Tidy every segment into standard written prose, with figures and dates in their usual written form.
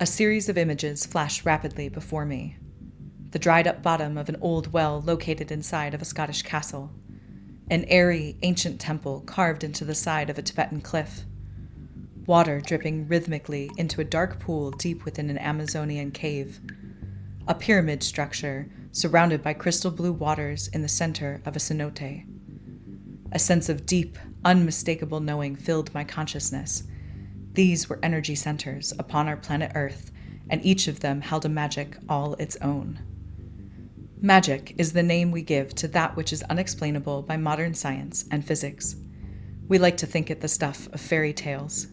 A series of images flashed rapidly before me. The dried-up bottom of an old well located inside of a Scottish castle. An airy, ancient temple carved into the side of a Tibetan cliff. Water dripping rhythmically into a dark pool deep within an Amazonian cave. A pyramid structure surrounded by crystal blue waters in the center of a cenote. A sense of deep, unmistakable knowing filled my consciousness. These were energy centers upon our planet Earth, and each of them held a magic all its own. Magic is the name we give to that which is unexplainable by modern science and physics. We like to think it the stuff of fairy tales.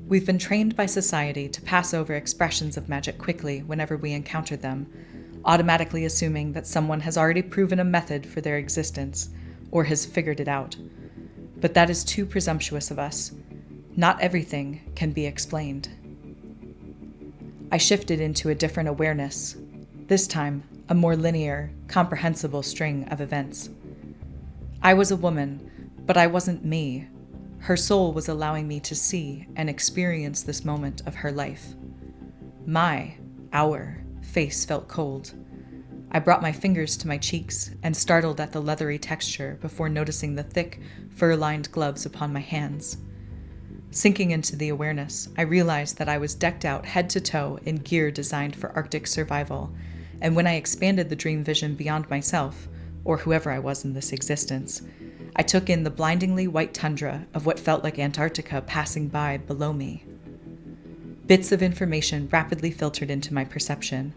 We've been trained by society to pass over expressions of magic quickly whenever we encounter them, automatically assuming that someone has already proven a method for their existence, or has figured it out. But that is too presumptuous of us. Not everything can be explained. I shifted into a different awareness, this time a more linear, comprehensible string of events. I was a woman, but I wasn't me. Her soul was allowing me to see and experience this moment of her life. Our face felt cold. I brought my fingers to my cheeks and startled at the leathery texture before noticing the thick, fur-lined gloves upon my hands. Sinking into the awareness, I realized that I was decked out head to toe in gear designed for Arctic survival, and when I expanded the dream vision beyond myself, or whoever I was in this existence, I took in the blindingly white tundra of what felt like Antarctica passing by below me. Bits of information rapidly filtered into my perception.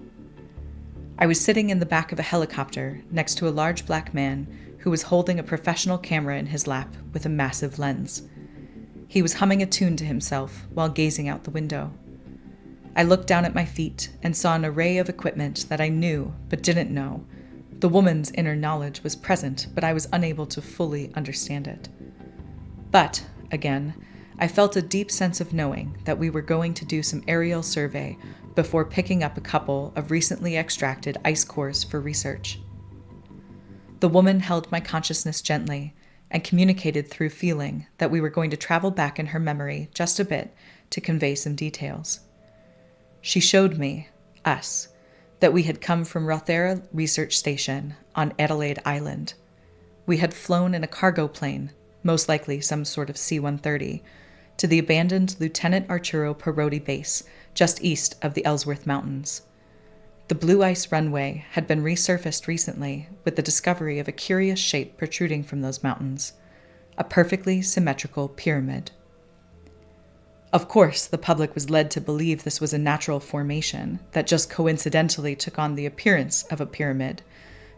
I was sitting in the back of a helicopter next to a large black man who was holding a professional camera in his lap with a massive lens. He was humming a tune to himself while gazing out the window. I looked down at my feet and saw an array of equipment that I knew but didn't know. The woman's inner knowledge was present, but I was unable to fully understand it. But, again, I felt a deep sense of knowing that we were going to do some aerial survey before picking up a couple of recently extracted ice cores for research. The woman held my consciousness gently and communicated through feeling that we were going to travel back in her memory just a bit to convey some details. She showed me, us, that we had come from Rothera Research Station on Adelaide Island. We had flown in a cargo plane, most likely some sort of C-130, to the abandoned Lieutenant Arturo Parodi base just east of the Ellsworth Mountains. The blue ice runway had been resurfaced recently with the discovery of a curious shape protruding from those mountains, a perfectly symmetrical pyramid. Of course, the public was led to believe this was a natural formation that just coincidentally took on the appearance of a pyramid,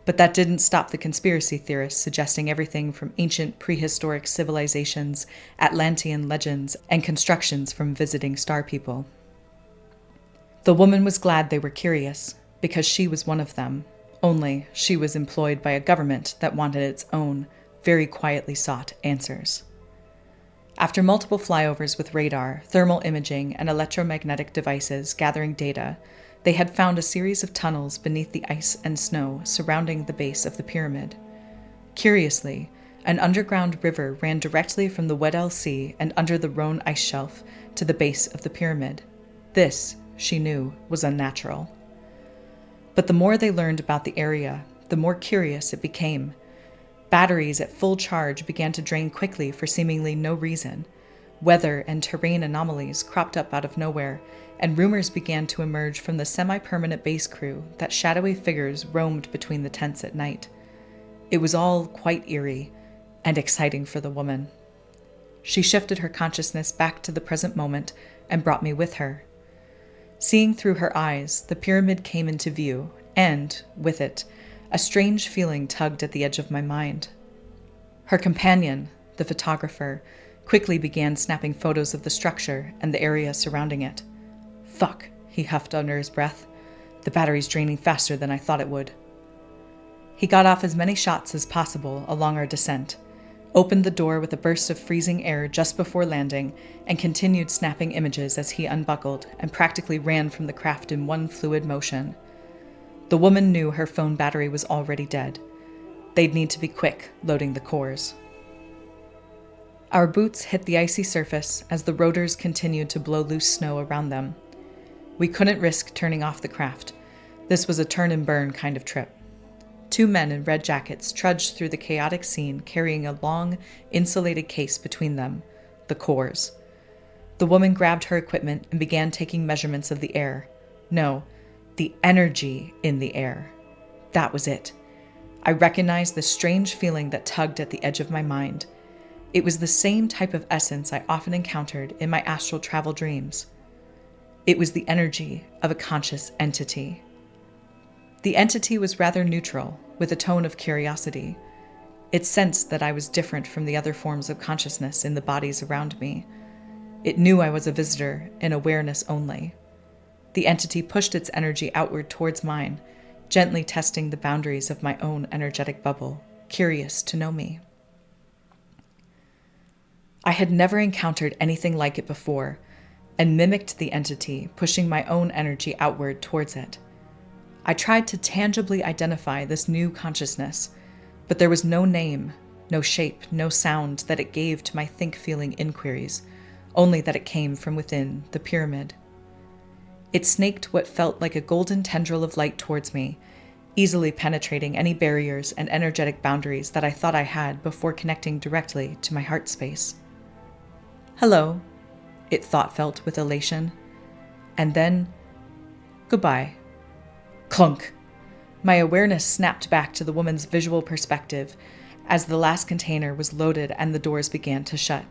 but that didn't stop the conspiracy theorists suggesting everything from ancient prehistoric civilizations, Atlantean legends, and constructions from visiting star people. The woman was glad they were curious, because she was one of them, only she was employed by a government that wanted its own, very quietly sought answers. After multiple flyovers with radar, thermal imaging, and electromagnetic devices gathering data, they had found a series of tunnels beneath the ice and snow surrounding the base of the pyramid. Curiously, an underground river ran directly from the Weddell Sea and under the Rhone ice shelf to the base of the pyramid. This, she knew, was unnatural. But the more they learned about the area, the more curious it became. Batteries at full charge began to drain quickly for seemingly no reason. Weather and terrain anomalies cropped up out of nowhere, and rumors began to emerge from the semi-permanent base crew that shadowy figures roamed between the tents at night. It was all quite eerie and exciting for the woman. She shifted her consciousness back to the present moment and brought me with her. Seeing through her eyes, the pyramid came into view, and, with it, a strange feeling tugged at the edge of my mind. Her companion, the photographer, quickly began snapping photos of the structure and the area surrounding it. "Fuck," he huffed under his breath. "The battery's draining faster than I thought it would." He got off as many shots as possible along our descent, opened the door with a burst of freezing air just before landing, and continued snapping images as he unbuckled and practically ran from the craft in one fluid motion. The woman knew her phone battery was already dead. They'd need to be quick loading the cores. Our boots hit the icy surface as the rotors continued to blow loose snow around them. We couldn't risk turning off the craft. This was a turn and burn kind of trip. 2 men in red jackets trudged through the chaotic scene carrying a long, insulated case between them, the cores. The woman grabbed her equipment and began taking measurements of the air. No, the energy in the air. That was it. I recognized the strange feeling that tugged at the edge of my mind. It was the same type of essence I often encountered in my astral travel dreams. It was the energy of a conscious entity. The entity was rather neutral, with a tone of curiosity. It sensed that I was different from the other forms of consciousness in the bodies around me. It knew I was a visitor in awareness only. The entity pushed its energy outward towards mine, gently testing the boundaries of my own energetic bubble, curious to know me. I had never encountered anything like it before, and mimicked the entity, pushing my own energy outward towards it. I tried to tangibly identify this new consciousness, but there was no name, no shape, no sound that it gave to my think-feeling inquiries, only that it came from within the pyramid. It snaked what felt like a golden tendril of light towards me, easily penetrating any barriers and energetic boundaries that I thought I had before connecting directly to my heart space. "Hello," it thought-felt with elation. And then, "Goodbye." Clunk! My awareness snapped back to the woman's visual perspective as the last container was loaded and the doors began to shut.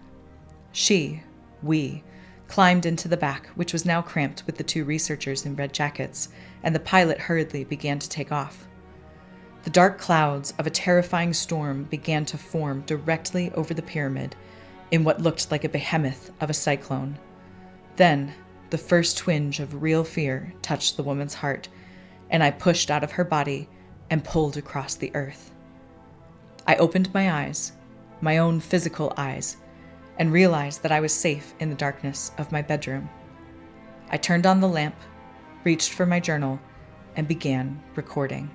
We, climbed into the back, which was now cramped with the 2 researchers in red jackets, and the pilot hurriedly began to take off. The dark clouds of a terrifying storm began to form directly over the pyramid in what looked like a behemoth of a cyclone. Then, the first twinge of real fear touched the woman's heart, and I pushed out of her body and pulled across the earth. I opened my eyes, my own physical eyes, and realized that I was safe in the darkness of my bedroom. I turned on the lamp, reached for my journal, and began recording.